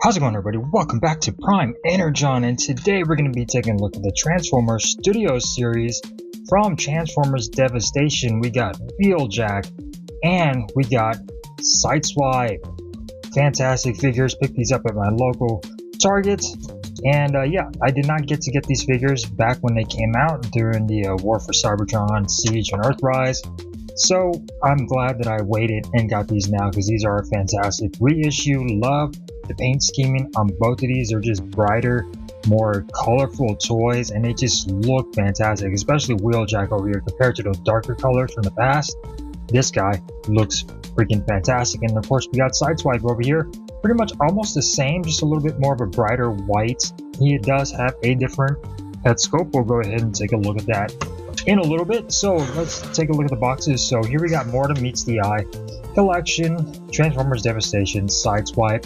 How's it going, everybody? Welcome back to Prime Energon, and today we're going to be taking a look at the Transformers Studio series from Transformers Devastation. We got Wheeljack and we got Sideswipe. Fantastic figures. Picked these up at my local Target, and yeah, I did not get to get these figures back when they came out during the War for Cybertron, Siege, and Earthrise. So I'm glad that I waited and got these now because these are a fantastic reissue. Love the paint scheming on both of these. They're just brighter, more colorful toys, and they just look fantastic, especially Wheeljack over here compared to those darker colors from the past. This guy looks freaking fantastic. And of course we got Sideswipe over here, pretty much almost the same, just a little bit more of a brighter white. He does have a different head scope. We'll go ahead and take a look at that in a little bit. So let's take a look at the boxes. So here we got Mtmte collection, Transformers Devastation, Sideswipe.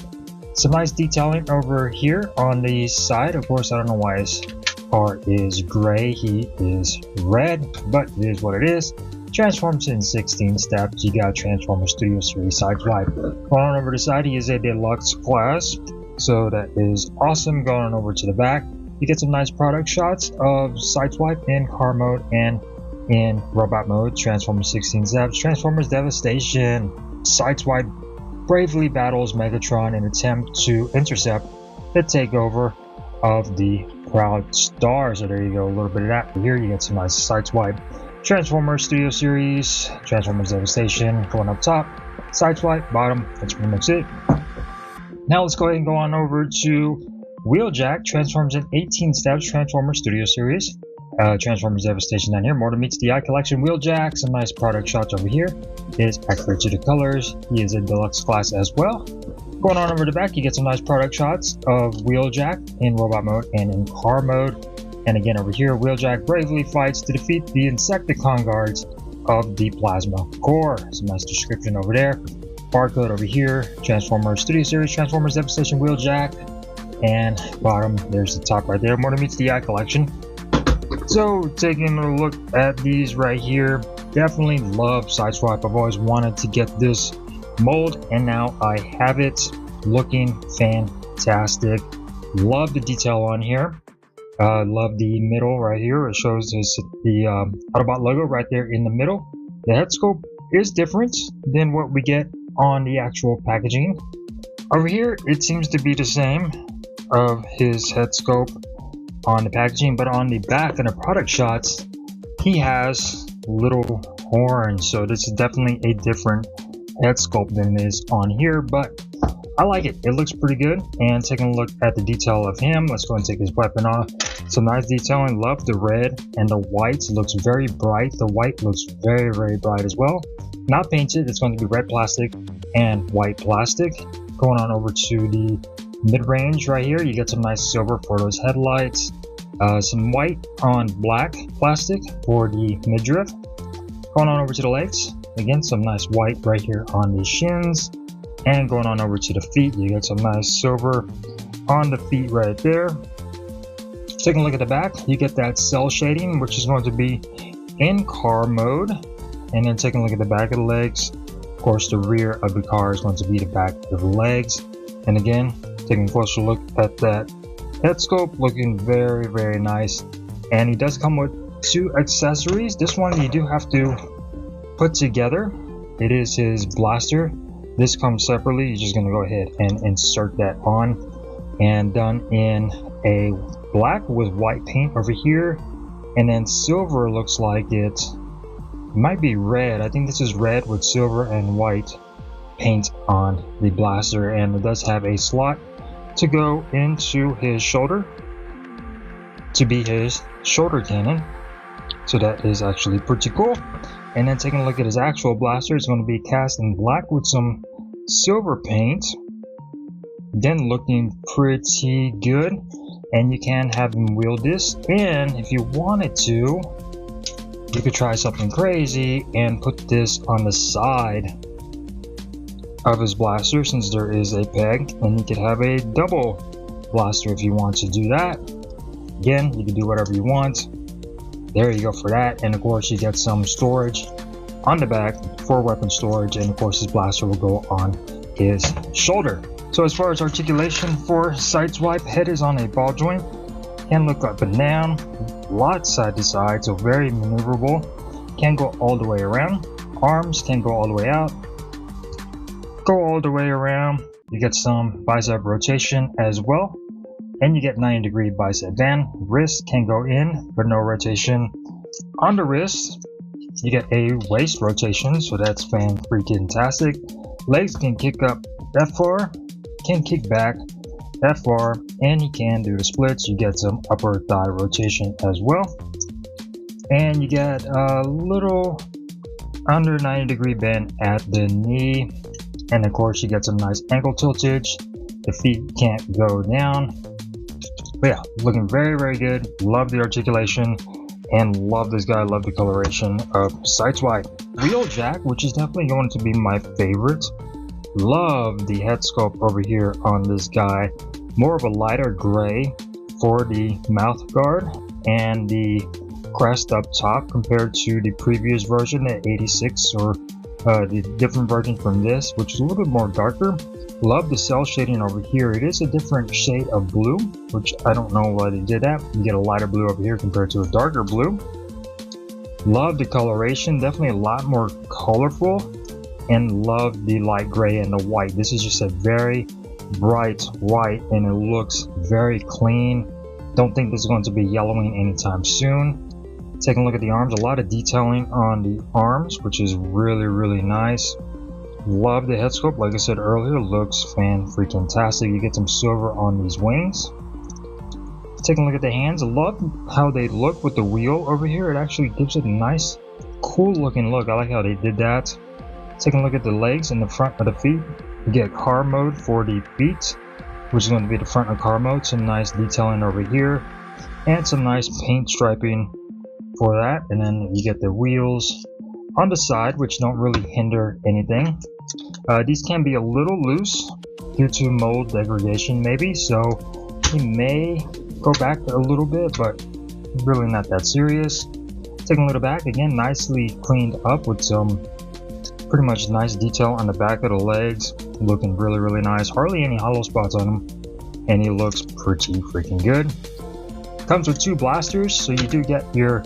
Some nice detailing over here on the side. Of course, I don't know why his car is gray. He is red, but it is what it is. Transforms in 16 steps. You got Transformers Studio Series Sideswipe. Going on over to the side, he is a deluxe class, so that is awesome. Going on over to the back, you get some nice product shots of Sideswipe in car mode and in robot mode. Transformers 16 steps. Transformers Devastation. Sideswipe bravely battles Megatron in an attempt to intercept the takeover of the Proud Star. So there you go, a little bit of that. Here you get some nice Sideswipe. Transformers Studio Series, Transformers Devastation going up top, Sideswipe bottom. That's pretty much it. Now let's go ahead and go on over to Wheeljack. Transforms in 18 steps, Transformers Studio Series. Transformers Devastation down here. Mtmte collection. Wheeljack, some nice product shots over here. It is accurate to the colors. He is a deluxe class as well. Going on over the back, you get some nice product shots of Wheeljack in robot mode and in car mode. And again over here, Wheeljack bravely fights to defeat the Insecticon guards of the Plasma Core. Some nice description over there. Barcode over here. Transformers Studio Series, Transformers Devastation, Wheeljack. And bottom, there's the top right there. Mtmte collection. So taking a look at these right here, definitely love Sideswipe. I've always wanted to get this mold, and now I have it. Looking fantastic. Love the detail on here. Love the middle right here. It shows the Autobot logo right there in the middle. The head scope is different than what we get on the actual packaging. Over here, it seems to be the same of his head scope on the packaging, but on the back and the product shots, he has little horns. So this is definitely a different head sculpt than is on here, but I like it. It looks pretty good. And taking a look at the detail of him, let's go and take his weapon off. Some nice detailing. Love the red and the white. Looks very bright. The white looks very, very bright as well. Not painted. It's going to be red plastic and white plastic. Going on over to the mid-range right here, you get some nice silver for those headlights. Some white on black plastic for the midriff. Going on over to the legs, again some nice white right here on the shins. And going on over to the feet, you get some nice silver on the feet right there. Taking a look at the back, you get that cell shading, which is going to be in car mode. And then taking a look at the back of the legs, of course the rear of the car is going to be the back of the legs. And again, taking a closer look at that head scope, looking very, very nice. And he does come with two accessories. This one you do have to put together. It is his blaster. This comes separately. You're just going to go ahead and insert that on, and done in a black with white paint over here, and then silver. Looks like it might be red. I think this is red with silver and white paint on the blaster, and it does have a slot to go into his shoulder to be his shoulder cannon. So that is actually pretty cool. And then taking a look at his actual blaster, it's going to be cast in black with some silver paint. Then looking pretty good. And you can have him wield this, and if you wanted to, you could try something crazy and put this on the side of his blaster, since there is a peg, and you could have a double blaster if you want to do that. Again, you can do whatever you want. There you go for that. And of course you get some storage on the back for weapon storage, and of course his blaster will go on his shoulder. So as far as articulation for Sideswipe, head is on a ball joint, can look up and down, lot side to side, so very maneuverable, can go all the way around, arms can go all the way out, go all the way around. You get some bicep rotation as well, and you get 90-degree bicep band. Wrist can go in, but no rotation on the wrist. You get a waist rotation, so that's fan-freaking-tastic. Legs can kick up that far, can kick back that far, and you can do the splits. You get some upper thigh rotation as well, and you get a little under 90-degree bend at the knee, and of course you get some nice ankle tiltage. The feet can't go down, but yeah, looking very good. Love the articulation and love this guy. Love the coloration of Sideswipe. Wheeljack, which is definitely going to be my favorite. Love the head sculpt over here on this guy. More of a lighter gray for the mouth guard and the crest up top compared to the previous version, the 86, or the different version from this, which is a little bit more darker. Love the cell shading over here. It is a different shade of blue, which I don't know why they did that. You get a lighter blue over here compared to a darker blue. Love the coloration, definitely a lot more colorful, and love the light gray and the white. This is just a very bright white, and it looks very clean. Don't think this is going to be yellowing anytime soon. Taking a look at the arms, a lot of detailing on the arms, which is really nice. Love the head sculpt, like I said earlier, looks fan-freaking-tastic. You get some silver on these wings. Taking a look at the hands, I love how they look with the wheel over here. It actually gives it a nice, cool looking look. I like how they did that. Taking a look at the legs and the front of the feet, you get car mode for the feet, which is going to be the front of car mode. Some nice detailing over here, and some nice paint striping for that. And then you get the wheels on the side, which don't really hinder anything. These can be a little loose due to mold degradation maybe, so you may go back a little bit, but really not that serious. Taking a little back, again, nicely cleaned up with some pretty much nice detail on the back of the legs, looking really nice. Hardly any hollow spots on him, and he looks pretty freaking good. Comes with two blasters, so you do get your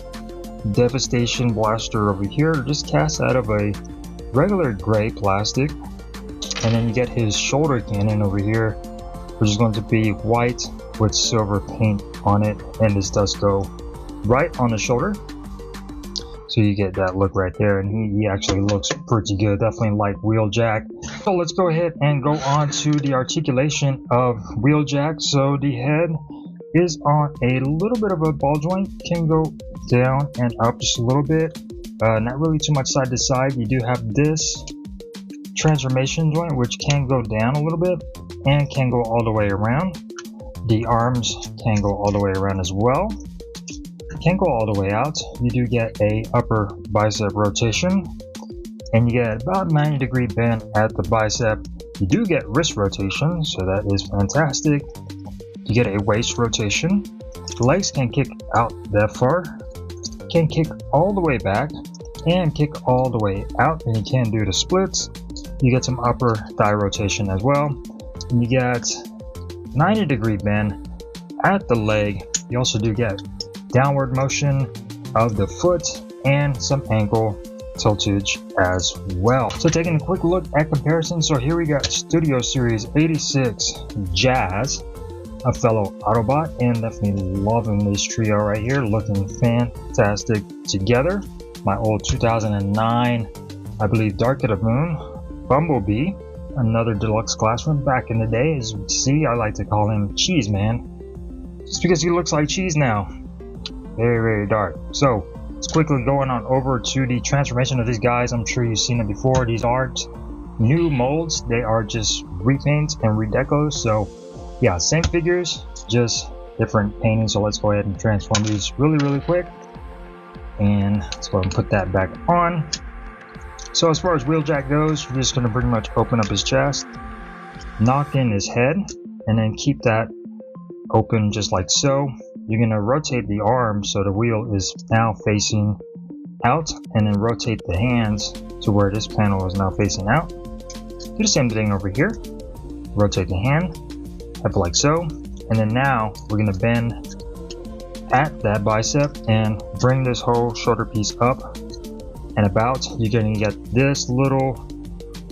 Devastation blaster over here, just cast out of a regular gray plastic, and then you get his shoulder cannon over here, which is going to be white with silver paint on it, and this does go right on the shoulder, so you get that look right there, and he actually looks pretty good. Definitely like Wheeljack. So let's go ahead and go on to the articulation of Wheeljack. So the head is on a little bit of a ball joint, can go down and up just a little bit, not really too much side to side. You do have this transformation joint, which can go down a little bit and can go all the way around. The arms can go all the way around as well, can go all the way out. You do get a upper bicep rotation, and you get about 90-degree bend at the bicep. You do get wrist rotation, so that is fantastic. You get a waist rotation. The legs can kick out that far, can kick all the way back, and kick all the way out, and you can do the splits. You get some upper thigh rotation as well, and you get 90-degree bend at the leg. You also do get downward motion of the foot and some ankle tiltage as well. So taking a quick look at comparison, so here we got Studio Series 86 Jazz, a fellow Autobot, and definitely loving this trio right here, looking fantastic together. My old 2009, I believe, Dark of the Moon, Bumblebee, another deluxe class from back in the day. As you can see, I like to call him Cheese Man, just because he looks like cheese now. Very dark. So let's quickly going on over to the transformation of these guys. I'm sure you've seen it before. These aren't new molds, they are just repaints and redecos. So yeah, same figures, just different painting. So let's go ahead and transform these really quick, and let's go ahead and put that back on. So as far as Wheeljack goes, we're just going to pretty much open up his chest, knock in his head, and then keep that open just like so. You're going to rotate the arm so the wheel is now facing out, and then rotate the hands to where this panel is now facing out. Do the same thing over here. rotate the hand, up like so, and then now we're gonna bend at that bicep and bring this whole shoulder piece up and about. You're gonna get this little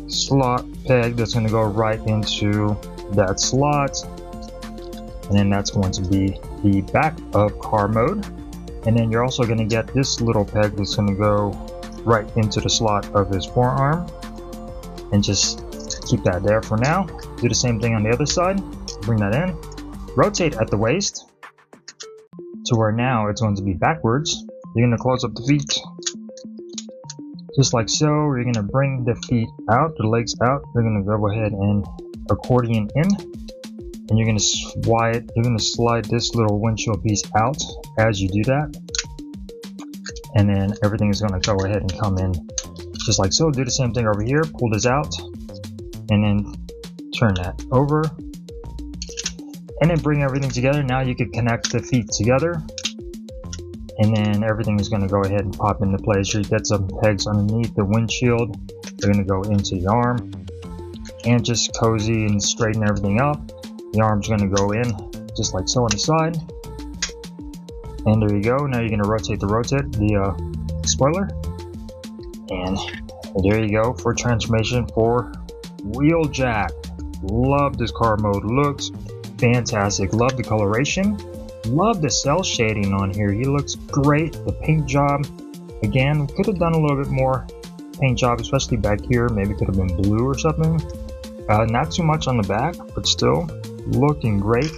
slot peg that's gonna go right into that slot, and then that's going to be the back of car mode. And then you're also gonna get this little peg that's gonna go right into the slot of his forearm, and just keep that there for now. Do the same thing on the other side, bring that in, rotate at the waist to where now it's going to be backwards. You're going to close up the feet just like so. You're going to bring the feet out, the legs out. You're going to go ahead and accordion in, and you're going to slide this little windshield piece out as you do that, and then everything is going to go ahead and come in just like so. Do the same thing over here, pull this out and then turn that over, and then bring everything together. Now you can connect the feet together, and then everything is going to go ahead and pop into place. You get some pegs underneath the windshield. They're going to go into the arm, and just cozy and straighten everything up. The arm's going to go in just like so on the side, and there you go. Now you're going to rotate the spoiler, and there you go for transformation for Wheeljack. Love this car mode, looks fantastic. Love the coloration, love the cell shading on here. He looks great. The paint job, again, could have done a little bit more paint job, especially back here. Maybe could have been blue or something. Not too much on the back, but still looking great.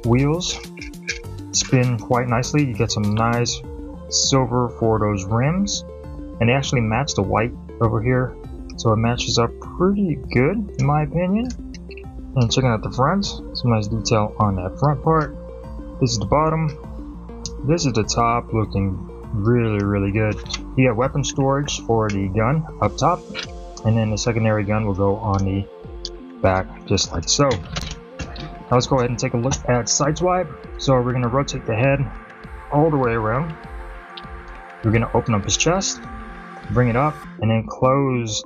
Wheels spin quite nicely. You get some nice silver for those rims, and they actually match the white over here, so it matches up pretty good in my opinion. And checking out the front, some nice detail on that front part. This is the bottom, this is the top, looking really good. You get weapon storage for the gun up top, and then the secondary gun will go on the back just like so. Now let's go ahead and take a look at Sideswipe. So we're going to rotate the head all the way around. We're going to open up his chest, bring it up, and then close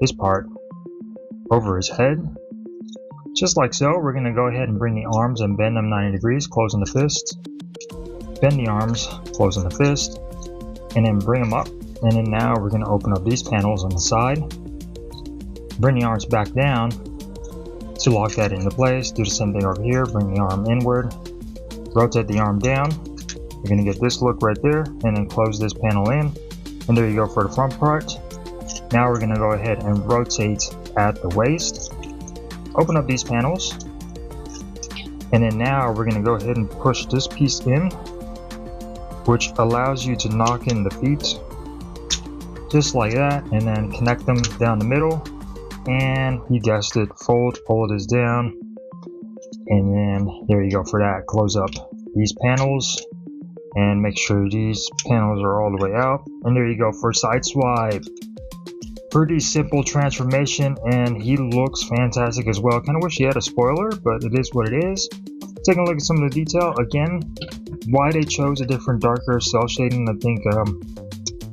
this part over his head just like so. We're going to go ahead and bring the arms and bend them 90 degrees, closing the fist, bend the arms, closing the fist, and then bring them up. And then now we're going to open up these panels on the side, bring the arms back down to lock that into place. Do the same thing over here, bring the arm inward, rotate the arm down. You're going to get this look right there, and then close this panel in, and there you go for the front part. Now we're going to go ahead and rotate at the waist, open up these panels, and then now we're going to go ahead and push this piece in, which allows you to knock in the feet just like that, and then connect them down the middle, and you guessed it, fold all of this down, and then there you go for that. Close up these panels and make sure these panels are all the way out, and there you go for Sideswipe. Pretty simple transformation, and he looks fantastic as well. Kind of wish he had a spoiler, but it is what it is. Taking a look at some of the detail again, why they chose a different darker cell shading, I think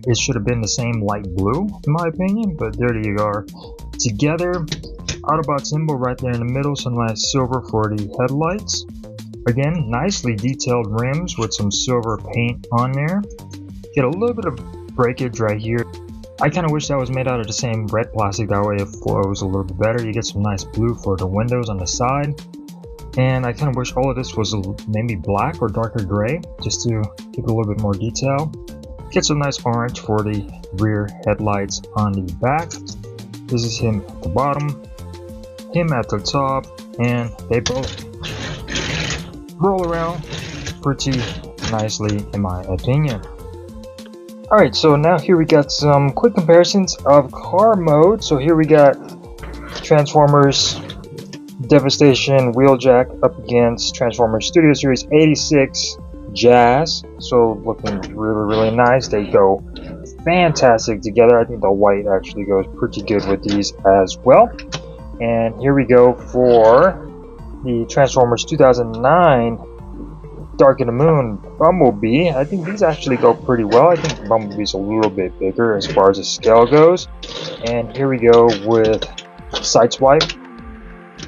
it should have been the same light blue in my opinion, but there you are together. Autobot symbol right there in the middle, some nice silver for the headlights. Again, nicely detailed rims with some silver paint on there. Get a little bit of breakage right here. I kind of wish that was made out of the same red plastic, that way it flows a little bit better. You get some nice blue for the windows on the side, and I kind of wish all of this was maybe black or darker gray, just to give a little bit more detail. Get some nice orange for the rear headlights on the back. This is him at the bottom, him at the top, and they both roll around pretty nicely in my opinion. Alright, so now here we got some quick comparisons of car mode. So here we got Transformers Devastation Wheeljack up against Transformers Studio Series 86 Jazz. So looking really nice. They go fantastic together. I think the white actually goes pretty good with these as well. And here we go for the Transformers 2009 Dark of the Moon Bumblebee. I think these actually go pretty well. I think Bumblebee's a little bit bigger as far as the scale goes. And here we go with Sideswipe.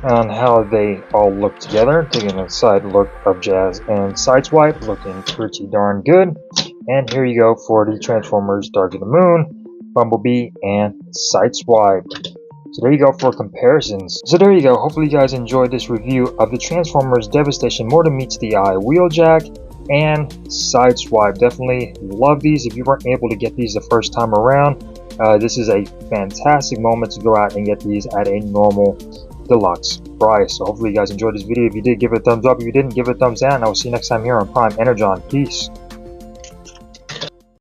on how they all look together. Taking a side look of Jazz and Sideswipe, looking pretty darn good. And here you go for the Transformers Dark of the Moon, Bumblebee, and Sideswipe. So there you go for comparisons. So there you go. Hopefully you guys enjoyed this review of the Transformers Devastation Mtmte Wheeljack and Sideswipe. Definitely love these. If you weren't able to get these the first time around, this is a fantastic moment to go out and get these at a normal deluxe price. So hopefully you guys enjoyed this video. If you did, give it a thumbs up. If you didn't, give it a thumbs down. I will see you next time here on Prime Energon. Peace.